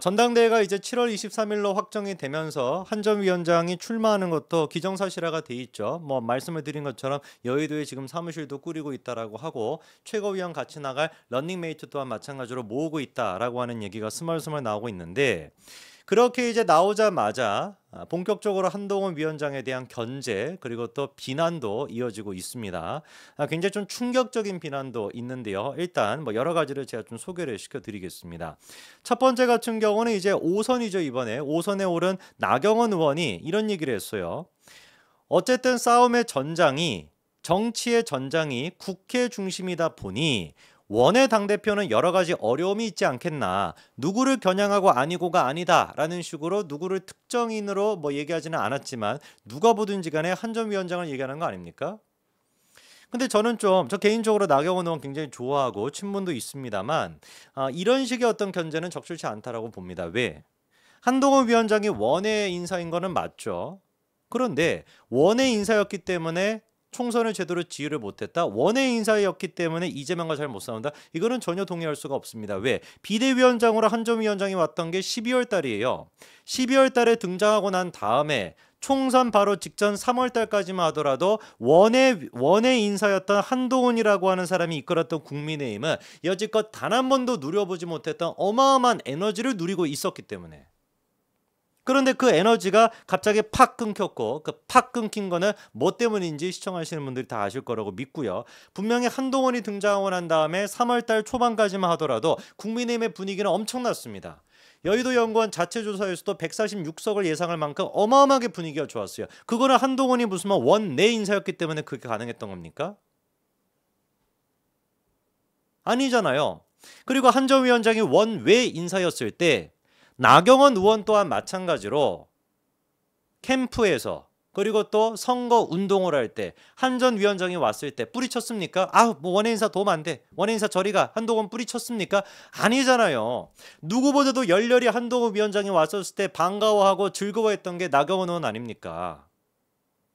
전당대회가 이제 7월 23일로 확정이 되면서 한 전 위원장이 출마하는 것도 기정사실화가 돼 있죠. 뭐 말씀을 드린 것처럼 여의도에 지금 사무실도 꾸리고 있다라고 하고 최고위원 같이 나갈 런닝메이트 또한 마찬가지로 모으고 있다라고 하는 얘기가 스멀스멀 나오고 있는데 그렇게 이제 나오자마자 본격적으로 한동훈 위원장에 대한 견제 그리고 또 비난도 이어지고 있습니다. 굉장히 좀 충격적인 비난도 있는데요. 일단 뭐 여러 가지를 제가 좀 소개를 시켜드리겠습니다. 첫 번째 같은 경우는 이제 5선이죠. 이번에 5선에 오른 나경원 의원이 이런 얘기를 했어요. 어쨌든 싸움의 전장이 정치의 전장이 국회 중심이다 보니 원외 당대표는 여러 가지 어려움이 있지 않겠나. 누구를 겨냥하고 아니고가 아니다라는 식으로 누구를 특정인으로 뭐 얘기하지는 않았지만 누가 보든지 간에 한 전 위원장을 얘기하는 거 아닙니까? 근데 저는 좀 저 개인적으로 나경원 의원 굉장히 좋아하고 친분도 있습니다만 이런 식의 어떤 견제는 적절치 않다라고 봅니다. 왜? 한동훈 위원장이 원외 인사인 거는 맞죠. 그런데 원외 인사였기 때문에 총선을 제대로 지휘를 못했다. 원외 인사였기 때문에 이재명과 잘 못 싸운다. 이거는 전혀 동의할 수가 없습니다. 왜? 비대위원장으로 한 전 위원장이 왔던 게 12월 달이에요. 12월 달에 등장하고 난 다음에 총선 바로 직전 3월 달까지만 하더라도 원외 인사였던 한동훈이라고 하는 사람이 이끌었던 국민의힘은 여지껏 단 한 번도 누려보지 못했던 어마어마한 에너지를 누리고 있었기 때문에 그런데 그 에너지가 갑자기 팍 끊겼고 그 팍 끊긴 거는 뭐 때문인지 시청하시는 분들이 다 아실 거라고 믿고요. 분명히 한동훈이 등장하고 난 다음에 3월달 초반까지만 하더라도 국민의힘의 분위기는 엄청났습니다. 여의도 연구원 자체 조사에서도 146석을 예상할 만큼 어마어마하게 분위기가 좋았어요. 그거는 한동훈이 무슨 원내 인사였기 때문에 그게 가능했던 겁니까? 아니잖아요. 그리고 한 전 위원장이 원외 인사였을 때 나경원 의원 또한 마찬가지로 캠프에서 그리고 또 선거 운동을 할 때 한 전 위원장이 왔을 때 뿌리쳤습니까? 뭐 원외 인사 도움 안 돼. 원외 인사 저리가. 한동훈 뿌리쳤습니까? 아니잖아요. 누구보다도 열렬히 한동훈 위원장이 왔었을 때 반가워하고 즐거워했던 게 나경원 의원 아닙니까?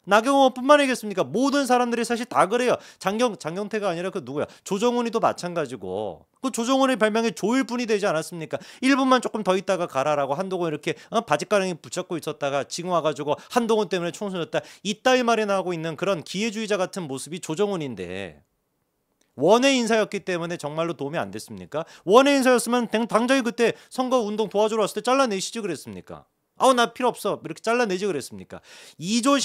나경원뿐만 아니겠습니까? 모든 사람들이 사실 다 그래요. 장경태가 아니라 그 누구야? 조정훈이도 마찬가지고. 그 조정훈의 별명이 조일뿐이 되지 않았습니까? 1분만 조금 더 있다가 가라라고 한동훈 이렇게 바짓가랑이 붙잡고 있었다가 지금 와가지고 한동훈 때문에 총선졌다. 이따위 말이나 하고 있는 그런 기회주의자 같은 모습이 조정훈인데 원외 인사였기 때문에 정말로 도움이 안 됐습니까? 원외 인사였으면 당장에 그때 선거 운동 도와주러 왔을 때 잘라내시지 그랬습니까? 나 필요 없어. 이렇게 잘라내지 그랬습니까? 2조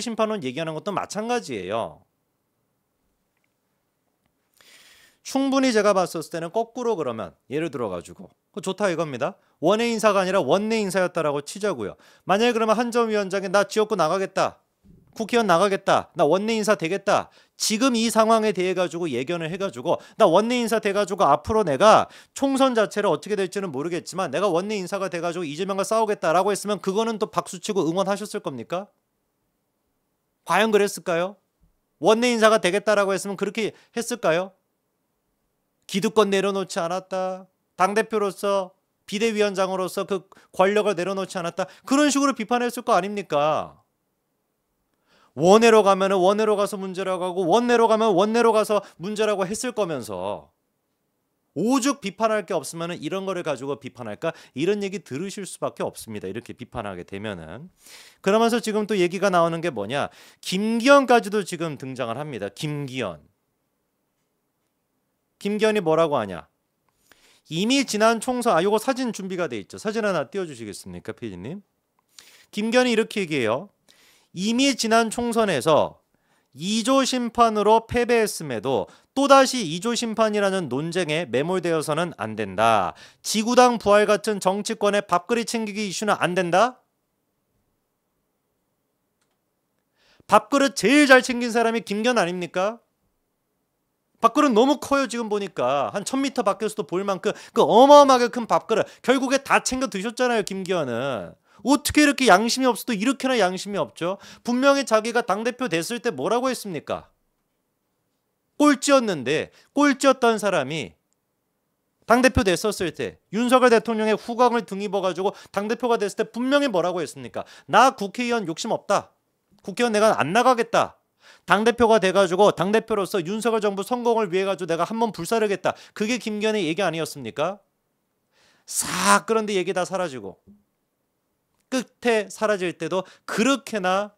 심판원 얘기하는 것도 마찬가지예요. 충분히 제가 봤었을 때는 거꾸로 그러면 예를 들어가지고 좋다 이겁니다. 원외 인사가 아니라 원내 인사였다라고 치자고요. 만약에 그러면 한 전 위원장이 나 지역구 나가겠다. 국회의원 나가겠다. 나 원내 인사 되겠다. 지금 이 상황에 대해 가지고 예견을 해가지고 나 원내 인사 돼가지고 앞으로 내가 총선 자체를 어떻게 될지는 모르겠지만 내가 원내 인사가 돼가지고 이재명과 싸우겠다라고 했으면 그거는 또 박수치고 응원하셨을 겁니까? 과연 그랬을까요? 원내 인사가 되겠다라고 했으면 그렇게 했을까요? 기득권 내려놓지 않았다. 당대표로서 비대위원장으로서 그 권력을 내려놓지 않았다. 그런 식으로 비판했을 거 아닙니까? 원내로 가면 원내로 가서 문제라고 하고 원내로 가면 원내로 가서 문제라고 했을 거면서 오죽 비판할 게 없으면 이런 거를 가지고 비판할까? 이런 얘기 들으실 수밖에 없습니다. 이렇게 비판하게 되면은. 그러면서 지금 또 얘기가 나오는 게 뭐냐? 김기현까지도 지금 등장을 합니다. 김기현이 뭐라고 하냐? 이미 지난 총선 요거 사진 준비가 돼 있죠. 사진 하나 띄워주시겠습니까, 피디님? 김기현이 이렇게 얘기해요. 이미 지난 총선에서 2조 심판으로 패배했음에도 또다시 2조 심판이라는 논쟁에 매몰되어서는 안 된다. 지구당 부활 같은 정치권의 밥그릇 챙기기 이슈는 안 된다. 밥그릇 제일 잘 챙긴 사람이 김기현 아닙니까? 밥그릇 너무 커요. 지금 보니까 한 1000m 밖에서도 보일 만큼 그 어마어마하게 큰 밥그릇 결국에 다 챙겨 드셨잖아요. 김기현은. 어떻게 이렇게 양심이 없어도 이렇게나 양심이 없죠? 분명히 자기가 당대표 됐을 때 뭐라고 했습니까? 꼴찌였는데 꼴찌였던 사람이 당대표 됐었을 때 윤석열 대통령의 후광을 등입어가지고 당대표가 됐을 때 분명히 뭐라고 했습니까? 나 국회의원 욕심 없다. 국회의원 내가 안 나가겠다. 당대표가 돼가지고 당대표로서 윤석열 정부 성공을 위해 가지고 내가 한번 불사르겠다. 그게 김기현의 얘기 아니었습니까? 싹 그런데 얘기 다 사라지고 끝에 사라질 때도 그렇게나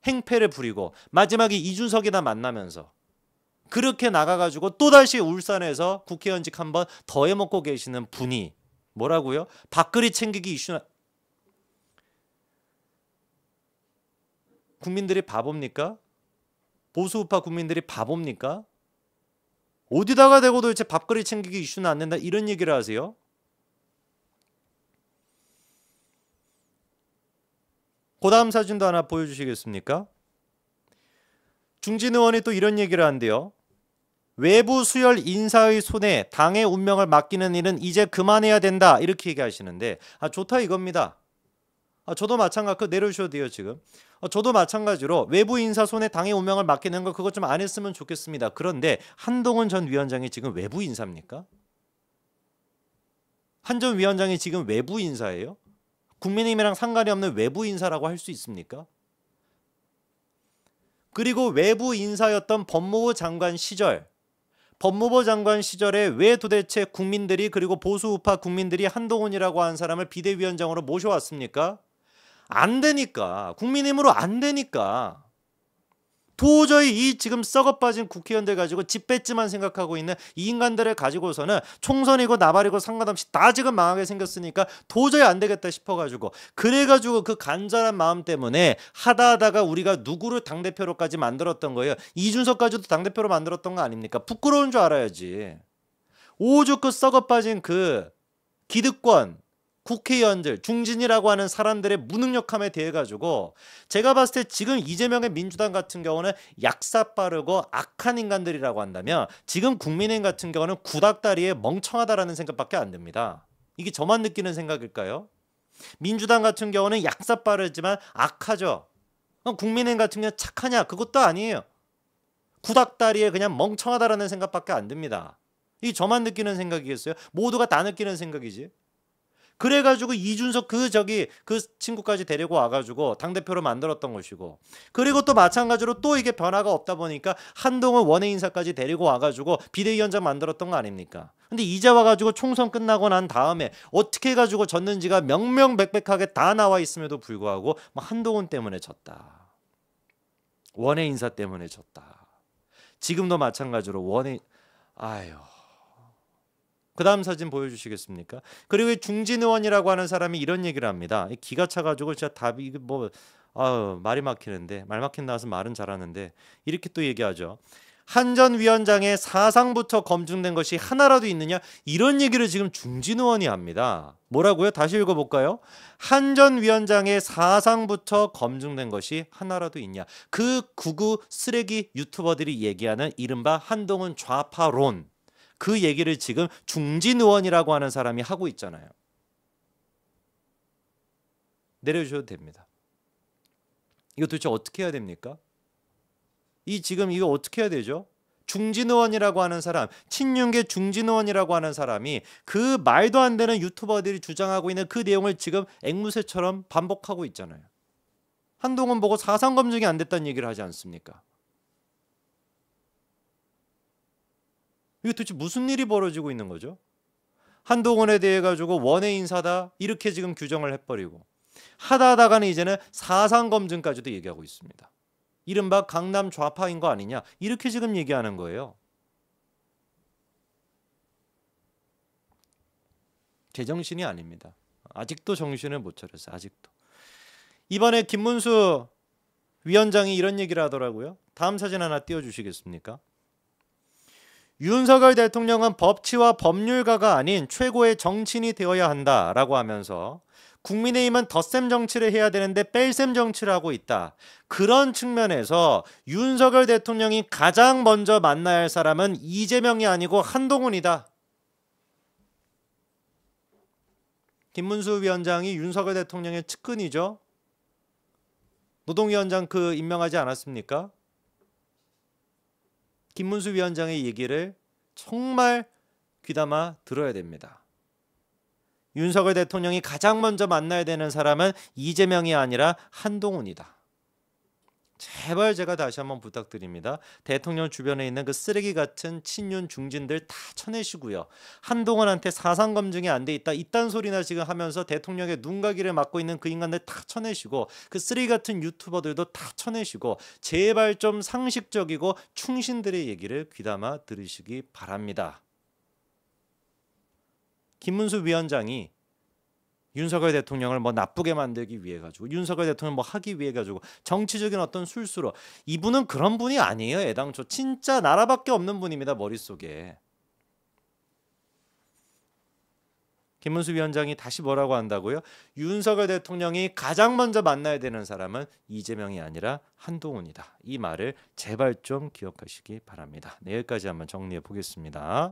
행패를 부리고 마지막에 이준석이나 만나면서 그렇게 나가가지고 또다시 울산에서 국회의원직 한번 더 해먹고 계시는 분이 뭐라고요? 밥그릇 챙기기 이슈. 국민들이 바보입니까? 보수우파 국민들이 바보입니까? 어디다가 대고 도대체 밥그릇 챙기기 이슈는 안 된다 이런 얘기를 하세요? 그 다음 사진도 하나 보여주시겠습니까? 중진 의원이 또 이런 얘기를 한대요. 외부 수혈 인사의 손에 당의 운명을 맡기는 일은 이제 그만해야 된다 이렇게 얘기하시는데 좋다 이겁니다. 저도 마찬가지 내려주셔도 돼요 지금. 저도 마찬가지로 외부 인사 손에 당의 운명을 맡기는 거 그거 좀 안 했으면 좋겠습니다. 그런데 한동훈 전 위원장이 지금 외부 인사입니까? 한 전 위원장이 지금 외부 인사예요? 국민의힘이랑 상관이 없는 외부 인사라고 할 수 있습니까? 그리고 외부 인사였던 법무부 장관 시절에 왜 도대체 국민들이 그리고 보수우파 국민들이 한동훈이라고 하는 사람을 비대위원장으로 모셔왔습니까? 안 되니까. 국민의힘으로 안 되니까. 도저히 이 지금 썩어빠진 국회의원들 가지고 집 뺏지만 생각하고 있는 이 인간들을 가지고서는 총선이고 나발이고 상관없이 다 지금 망하게 생겼으니까 도저히 안 되겠다 싶어가지고 그래가지고 그 간절한 마음 때문에 하다하다가 우리가 누구를 당대표로까지 만들었던 거예요. 이준석까지도 당대표로 만들었던 거 아닙니까? 부끄러운 줄 알아야지. 오죽 그 썩어빠진 그 기득권 국회의원들 중진이라고 하는 사람들의 무능력함에 대해 가지고 제가 봤을 때 지금 이재명의 민주당 같은 경우는 약사 빠르고 악한 인간들이라고 한다면 지금 국민의힘 같은 경우는 구닥다리에 멍청하다라는 생각밖에 안 듭니다. 이게 저만 느끼는 생각일까요? 민주당 같은 경우는 약사 빠르지만 악하죠. 국민의힘 같은 경우는 착하냐? 그것도 아니에요. 구닥다리에 그냥 멍청하다라는 생각밖에 안 듭니다. 이게 저만 느끼는 생각이겠어요? 모두가 다 느끼는 생각이지. 그래가지고 이준석 그 친구까지 데리고 와가지고 당대표로 만들었던 것이고 그리고 또 마찬가지로 또 이게 변화가 없다 보니까 한동훈 원외 인사까지 데리고 와가지고 비대위원장 만들었던 거 아닙니까? 근데 이제 와가지고 총선 끝나고 난 다음에 어떻게 해가지고 졌는지가 명명백백하게 다 나와 있음에도 불구하고 뭐 한동훈 때문에 졌다. 원외 인사 때문에 졌다. 지금도 마찬가지로 아유. 그 다음 사진 보여주시겠습니까? 그리고 중진 의원이라고 하는 사람이 이런 얘기를 합니다. 기가 차가지고 진짜 답이 말이 막히는데 말 막힌 나와서 말은 잘하는데 이렇게 또 얘기하죠. 한 전 위원장의 사상부터 검증된 것이 하나라도 있느냐? 이런 얘기를 지금 중진 의원이 합니다. 뭐라고요? 다시 읽어볼까요? 한 전 위원장의 사상부터 검증된 것이 하나라도 있냐? 그 구구 쓰레기 유튜버들이 얘기하는 이른바 한동훈 좌파론 그 얘기를 지금 중진 의원이라고 하는 사람이 하고 있잖아요. 내려주셔도 됩니다. 이거 도대체 어떻게 해야 됩니까? 지금 이거 어떻게 해야 되죠? 중진 의원이라고 하는 사람, 친윤계 중진 의원이라고 하는 사람이 그 말도 안 되는 유튜버들이 주장하고 있는 그 내용을 지금 앵무새처럼 반복하고 있잖아요. 한동훈 보고 사상 검증이 안 됐다는 얘기를 하지 않습니까? 이게 도대체 무슨 일이 벌어지고 있는 거죠? 한동훈에 대해 가지고 원외 인사다 이렇게 지금 규정을 해버리고 하다하다가는 이제는 사상 검증까지도 얘기하고 있습니다. 이른바 강남 좌파인 거 아니냐 이렇게 지금 얘기하는 거예요. 제정신이 아닙니다. 아직도 정신을 못 차렸어요. 아직도. 이번에 김문수 위원장이 이런 얘기를 하더라고요. 다음 사진 하나 띄워주시겠습니까? 윤석열 대통령은 법치와 법률가가 아닌 최고의 정치인이 되어야 한다라고 하면서 국민의힘은 덧셈 정치를 해야 되는데 뺄셈 정치를 하고 있다. 그런 측면에서 윤석열 대통령이 가장 먼저 만나야 할 사람은 이재명이 아니고 한동훈이다. 김문수 위원장이 윤석열 대통령의 측근이죠. 노동위원장 임명하지 않았습니까? 김문수 위원장의 얘기를 정말 귀담아 들어야 됩니다. 윤석열 대통령이 가장 먼저 만나야 되는 사람은 이재명이 아니라 한동훈이다. 제발 제가 다시 한번 부탁드립니다. 대통령 주변에 있는 그 쓰레기 같은 친윤 중진들 다 쳐내시고요. 한동훈한테 사상 검증이 안 돼 있다. 이딴 소리나 지금 하면서 대통령의 눈가기를 맡고 있는 그 인간들 다 쳐내시고 그 쓰레기 같은 유튜버들도 다 쳐내시고 제발 좀 상식적이고 충신들의 얘기를 귀담아 들으시기 바랍니다. 김문수 위원장이 윤석열 대통령을 뭐 나쁘게 만들기 위해 가지고 윤석열 대통령 뭐 하기 위해 가지고 정치적인 어떤 술수로 이분은 그런 분이 아니에요. 애당초 진짜 나라밖에 없는 분입니다. 머릿속에. 김문수 위원장이 다시 뭐라고 한다고요? 윤석열 대통령이 가장 먼저 만나야 되는 사람은 이재명이 아니라 한동훈이다. 이 말을 제발 좀 기억하시기 바랍니다. 내일까지 한번 정리해 보겠습니다.